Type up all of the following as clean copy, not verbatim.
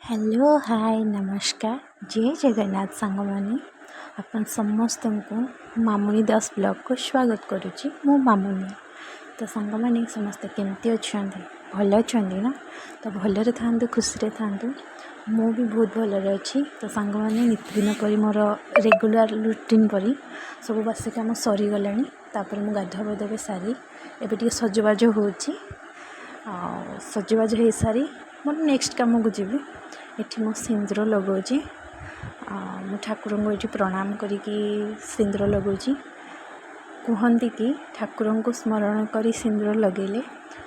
Hello hi नमस्कार जय जगन्नाथ सांग मानी अपन समस्त को मामुनी दास ब्लॉग को स्वागत करुच्ची मो मामुनी। तो सांग मानी समस्ते केमती अच्छा भल अच्छा ना तो भलरे था खुशी था मु भी बहुत भलरे अच्छी। तो सांग मानी नित्यदिन पर मोर रेगुलर रूटीन पर सब बासी कम सरीगला तापर मु गाधुआ पाधुआ सारी एबे सजबाज हो सजबाज हो सारी मोर नेक्स्ट कम को जीवी एठी मो सिंदूर लगाऊँ मु ठाकुर को ये प्रणाम करिकी सिंदूर लगाऊँ। कहती कि ठाकुर को स्मरण कर सिंदूर लगेले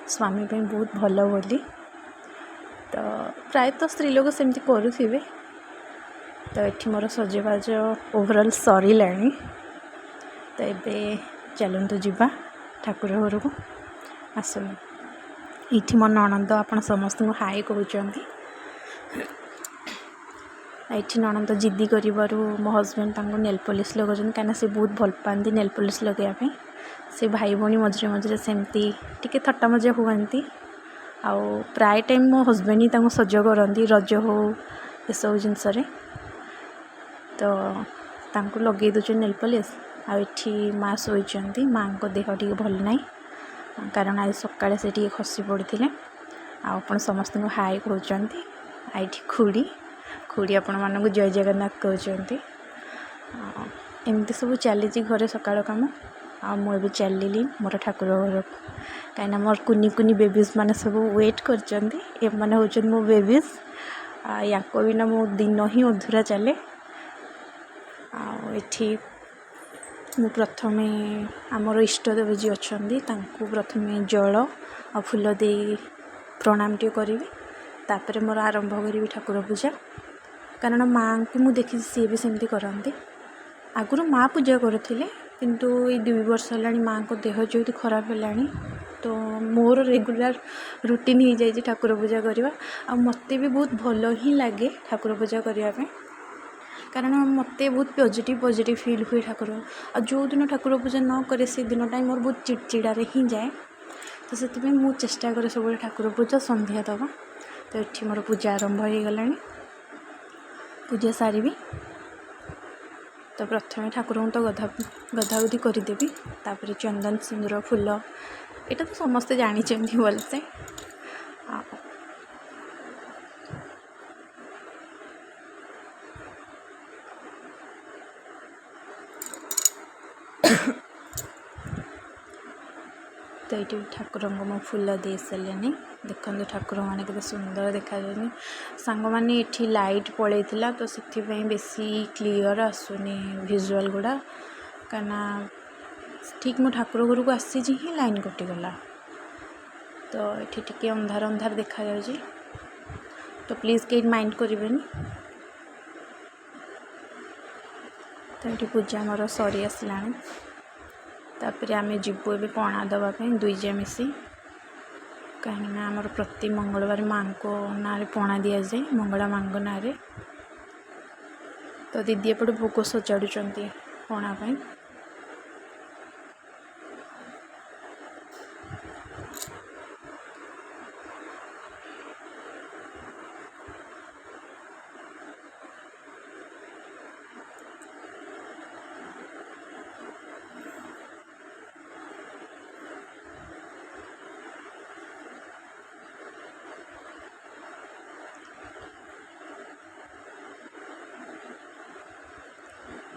स्वामी पे बहुत भल बोली। तो प्रायतः स्त्री लोग सेमती करुवे। तो ये मोर सजबाज ओवरऑल सरीला। तो ये चलतु जीवा ठाकुर घर को आसन ये मो ननंद आपण समस्त को हाय कहते। ये ननंद जिद्दी कर मो हजबैंड नेल पॉलिश लगे कहीं से बहुत भल पाती नेल पॉलिश लगेवाई। से भाई भौणी मझे मझे सेमती टिके थट्टा मजा हुआंती। आउ प्राय टाइम मो हजबैंड ही सज करती रज हो सब जिनस। तो लगे दूचे नेल पॉलिश आठी माँ शोती माँ को देह टी भल ना कारण आज सका से खसी पड़ते आपण समस्त को हाय कहते। आई खुड़ी खुड़ी आपण मानक जय जगन्नाथ कहते। एमती सब चली घरे सका कम आबे चलि मोर ठाकुर घर कहीं मोर कुनी कुनी बेबीज मैंने सब वेट कर मो बेबीज या बिना मो दिन ही अधूरा चले। आठी मु प्रथम आमर इष्टदेव जी अच्छा प्रथम जल आ फूल दे प्रणाम टे करी तापर मोर आरंभ करी ठाकुर पूजा कारण माँ को मुझे देखी सी भी सेमती करती। आगुरी माँ पूजा करते किंतु ये 2 वर्ष है माँ को देह जो खराब है तो मोर रेगुलर रूटीन हो जाए ठाकुर पूजा करवा। आ मते भी बहुत भल ही लगे ठाकुर पूजा करने कारण मत बहुत पॉजिटिव फील हुए ठाकुर। आ जो दिन ठाकुर पूजा न करे से दिन टाइम मोर बहुत चिड़चिड़ारे ही जाए। तो से मुझे चेष्टा करे सब ठाकुर पूजा संध्या दवा। तो ये मोर पूजा आरंभ हो गला पूजा सारी। तो प्रथम ठाकुर तो गधागुधी करदेवी तापर चंदन सिंदूर फूल यहाँ तो समस्ते जानी भलसे। तो ये ठाकुर को मो फूल दे सारे देखो ठाकुर मैंने के सुंदर देखा सांग मैंने ये लाइट पलैला तो से बेसी क्लीयर आसुनी विजुअल गुड़ा कहीं ठीक मो ठाकुर घर को आसी ही लाइन कटिगला। तो ये टी अंधार अंधार देखा जाए तो प्लीज कहीं माइंड करें। तो ये पूजा मोर सरी आसला तापर आम जीवु ए पणा दवापाई 2 जा मिसी कहीं आमर प्रति मंगलवार माँ को ना पणा दि जाए मंगला माँ ना। तो दीदी एपटे भोग सजाड़ुं पणापाई।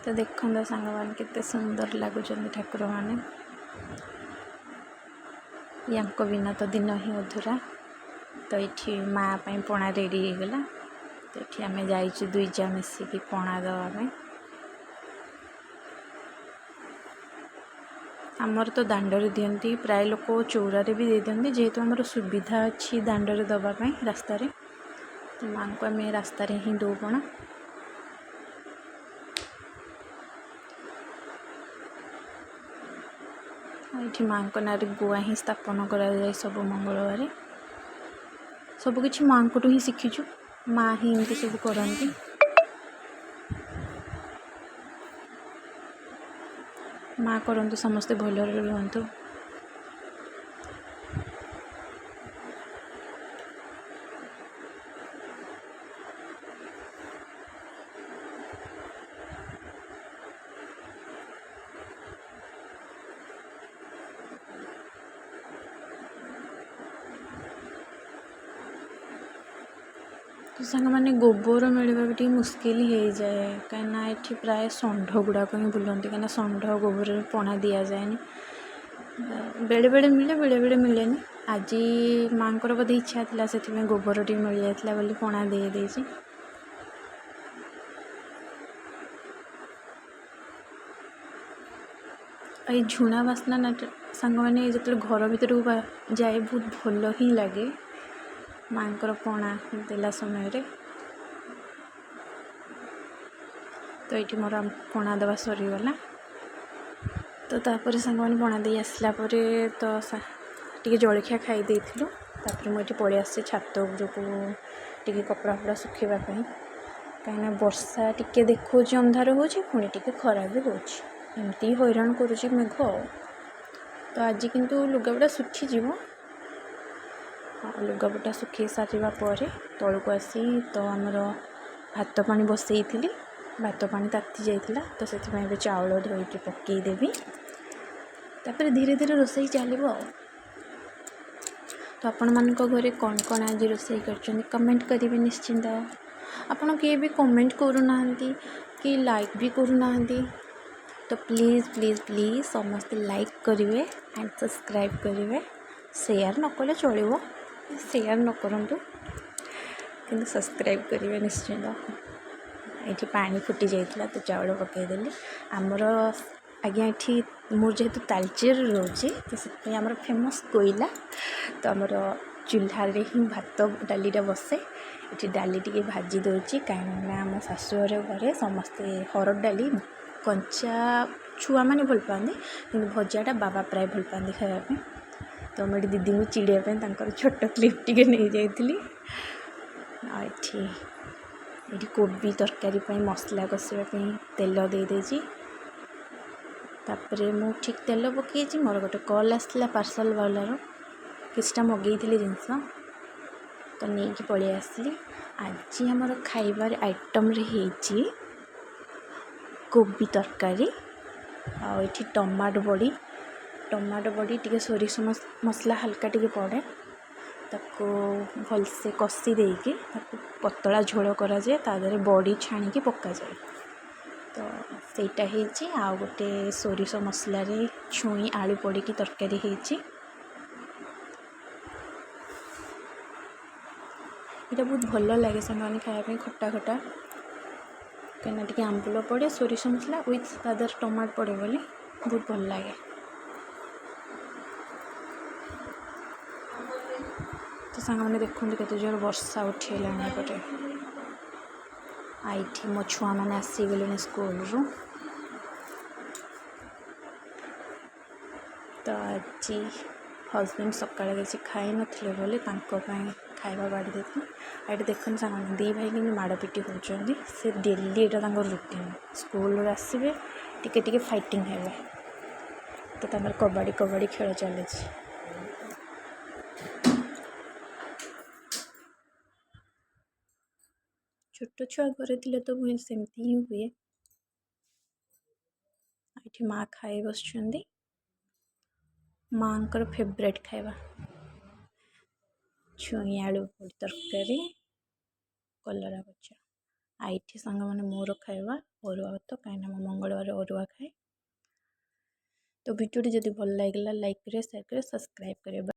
तो देखो सांग मान के सुंदर लगुच ठाकुर मैंने या बिना तो दिन ही अधूरा। तो ये माँ पणा रेडी हो गला। तो ये आम जा 2 जा मिसिकी पणा दवापाई। आमर तो दांडरे दियंती प्राय लोक चौरारे भी दे दियंती जेहेतु आमर सुविधा अच्छी दांडरे दवापाई रास्ता। तो माँ को आम रास्ता ही दो पणा। ये माँ को ना गुआ ही स्थापन कर सब मंगलवार सबकि माँ को ही शिखीचु माँ ही एमती सब करती। माँ करंतु समस्ते भलरे रुहंतु। ସାଙ୍ଗମାନେ ଗୋବର ମିଳିବା ବି ଟିକେ ମୁସ୍କିଲ ହେଇଯାଏ, କାହିଁକିନା ଏଠି ପ୍ରାୟ ଷଣ୍ଢ ଗୁଡ଼ାକ ହିଁ ବୁଲନ୍ତି, କାହିଁକିନା ଷଣ୍ଢ ଗୋବରରେ ପଣା ଦିଆଯାଏନି। ବେଳେବେଳେ ମିଳେ, ବେଳେବେଳେ ମିଳେନି। ଆଜି ମାଆଙ୍କର ବୋଧେ ଇଚ୍ଛା ଥିଲା, ସେଥିପାଇଁ ଗୋବର ଟିକେ ମିଳିଯାଇଥିଲା ବୋଲି ପଣା ଦେଇଛି। ଏଇ ଝୁଣା ବାସ୍ନାଟା ସାଙ୍ଗମାନେ ଯେତେବେଳେ ଘର ଭିତରକୁ ଯାଏ ବହୁତ ଭଲ ହିଁ ଲାଗେ ମାଆଙ୍କର ପଣା ଦେଲା ସମୟରେ। ତ ଏଇଠି ମୋର ପଣା ଦେବା ସରିଗଲା। ତ ତାପରେ ସାଙ୍ଗମାନେ ପଣା ଦେଇ ଆସିଲା ପରେ ତ ଟିକେ ଜଳଖିଆ ଖାଇ ଦେଇଥିଲୁ। ତାପରେ ମୁଁ ଏଠି ପଳେଇ ଆସିଛି ଛାତ ଉପରକୁ ଟିକେ କପଡ଼ା ଫପଡ଼ା ଶୁଖେଇବା ପାଇଁ, କାହିଁକିନା ବର୍ଷା ଟିକେ ଦେଖାଉଛି, ଅନ୍ଧାର ହେଉଛି, ପୁଣି ଟିକେ ଖରା ବି ହେଉଛି, ଏମିତି ହଇରାଣ କରୁଛି ମେଘ ଆଉ। ତ ଆଜି କିନ୍ତୁ ଲୁଗାପଟା ଶୁଖିଯିବ। ଲୁଗାପଟା ଶୁଖେଇ ସାରିବା ପରେ ତଳକୁ ଆସି ତ ଆମର ଭାତ ପାଣି ବସେଇଥିଲି, ଭାତ ପାଣି ତାତି ଯାଇଥିଲା, ତ ସେଥିପାଇଁ ଏବେ ଚାଉଳ ଧୋଇକି ପକାଇଦେବି। ତାପରେ ଧୀରେ ଧୀରେ ରୋଷେଇ ଚାଲିବ ଆଉ। ତ ଆପଣମାନଙ୍କ ଘରେ କ'ଣ କ'ଣ ଆଜି ରୋଷେଇ କରିଛନ୍ତି କମେଣ୍ଟ କରିବେ ନିଶ୍ଚିନ୍ତ। ଆପଣ କିଏ ବି କମେଣ୍ଟ କରୁନାହାନ୍ତି କି ଲାଇକ୍ ବି କରୁନାହାନ୍ତି, ତ ପ୍ଲିଜ୍ ପ୍ଲିଜ୍ ପ୍ଲିଜ୍ ସମସ୍ତେ ଲାଇକ୍ କରିବେ ଆଣ୍ଡ ସବସ୍କ୍ରାଇବ୍ କରିବେ। ସେୟାର ନ କଲେ ଚଳିବ, ସେୟାର ନ କରନ୍ତୁ କିନ୍ତୁ ସବସ୍କ୍ରାଇବ୍ କରିବେ ନିଶ୍ଚିନ୍ତ। ଏଠି ପାଣି ଫୁଟି ଯାଇଥିଲା ତ ଚାଉଳ ପକାଇଦେଲି। ଆମର ଆଜ୍ଞା ଏଠି ମୁଁ ଯେହେତୁ ତାଳଚେରରେ ରହୁଛି, ତ ସେଥିପାଇଁ ଆମର ଫେମସ୍ କୋଇଲା, ତ ଆମର ଚୁଲ୍ହାରେ ହିଁ ଭାତ ଡାଲିଟା ବସେ। ଏଠି ଡାଲି ଟିକେ ଭାଜି ଦେଉଛି, କାହିଁକିନା ଆମ ଶାଶୁଘର ଘରେ ସମସ୍ତେ ହରଡ଼ ଡାଲି କଞ୍ଚା ଛୁଆମାନେ ଭଲ ପାଆନ୍ତି, କିନ୍ତୁ ଭଜାଟା ବାବା ପ୍ରାୟ ଭଲ ପାଆନ୍ତି ଖାଇବା ପାଇଁ। ତ ମୁଁ ଏଠି ଦିଦିଙ୍କୁ ଚିଡ଼ିବା ପାଇଁ ତାଙ୍କର ଛୋଟ କ୍ଲିପ୍ ଟିକେ ନେଇଯାଇଥିଲି। ଆଉ ଏଠି କୋବି ତରକାରୀ ପାଇଁ ମସଲା କଷିବା ପାଇଁ ତେଲ ଦେଇଦେଇଛି। ତାପରେ ମୁଁ ଠିକ୍ ତେଲ ପକାଇଛି, ମୋର ଗୋଟେ କଲ୍ ଆସିଥିଲା ପାର୍ସଲ୍ ବାଲାର, କିଛିଟା ମଗେଇଥିଲି ଜିନିଷ, ତ ନେଇକି ପଳେଇ ଆସିଲି। ଆଜି ଆମର ଖାଇବାର ଆଇଟମ୍ରେ ହେଇଛି କୋବି ତରକାରୀ, ଆଉ ଏଠି ଟମାଟୋ ବଡ଼ି ଟିକେ ସୋରିଷ ମସଲା ହାଲକା ଟିକେ ପଡ଼େ, ତାକୁ ଭଲସେ କଷି ଦେଇକି ତାକୁ ପତଳା ଝୋଳ କରାଯାଏ, ତା ଦେହରେ ବଡ଼ି ଛାଣିକି ପକାଯାଏ। ତ ସେଇଟା ହେଇଛି। ଆଉ ଗୋଟେ ସୋରିଷ ମସଲାରେ ଛୁଇଁ ଆଳୁ ପଡ଼ିକି ତରକାରୀ ହେଇଛି। ଏଇଟା ବହୁତ ଭଲ ଲାଗେ ସାଙ୍ଗମାନେ ଖାଇବା ପାଇଁ, ଖଟା ଖଟା, କାହିଁକିନା ଟିକେ ଆମ୍ବୁଲ ପଡ଼େ, ସୋରିଷ ମସଲା ୱିଥ୍ ତା ଦେହରେ ଟମାଟୋ ପଡ଼େ ବୋଲି ବହୁତ ଭଲ ଲାଗେ। ତ ସାଙ୍ଗମାନେ ଦେଖନ୍ତୁ କେତେ ଜୋର ବର୍ଷା ଉଠେଇଲାଣି ଏପଟେ। ଏଇଠି ମୋ ଛୁଆମାନେ ଆସିଗଲେଣି ସ୍କୁଲରୁ। ତ ଆଜି ହଜବେଣ୍ଡ ସକାଳେ କିଛି ଖାଇନଥିଲେ ବୋଲି ତାଙ୍କ ପାଇଁ ଖାଇବା ବାଢ଼ି ଦେଇଥିଲି। ଏଇଠି ଦେଖନ୍ତୁ ସାଙ୍ଗମାନେ ଦୁଇ ଭାଇ କିନ୍ତୁ ମାଡ଼ ପିଟି ହେଉଛନ୍ତି, ସେ ଡେଲି ଏଇଟା ତାଙ୍କର ରୁଟିନ୍। ସ୍କୁଲରୁ ଆସିବେ ଟିକେ ଟିକେ ଫାଇଟିଂ ହେବେ, ତ ତାଙ୍କର କବାଡ଼ି ଖେଳ ଚାଲିଛି। ଛୋଟ ଛୁଆ ଘରେ ଥିଲେ ତ ସେମିତି ହିଁ ହୁଏ। ଏଠି ମାଆ ଖାଇ ବସିଛନ୍ତି, ମାଆଙ୍କର ଫେଭରେଟ୍ ଖାଇବା ଛୁଇଁ ଆଳୁ ତରକାରୀ, କଲରା ଭଜା। ଏଇଠି ସାଙ୍ଗମାନେ ମୋର ଖାଇବା ଅରୁଆ ଭାତ, କାହିଁକିନା ମୁଁ ମଙ୍ଗଳବାର ଅରୁଆ ଖାଏ। ତ ଭିଡ଼ିଓଟି ଯଦି ଭଲ ଲାଗିଲା ଲାଇକ୍ କରିବେ, ସେୟାର କରିବେ, ସବସ୍କ୍ରାଇବ୍ କରିବେ।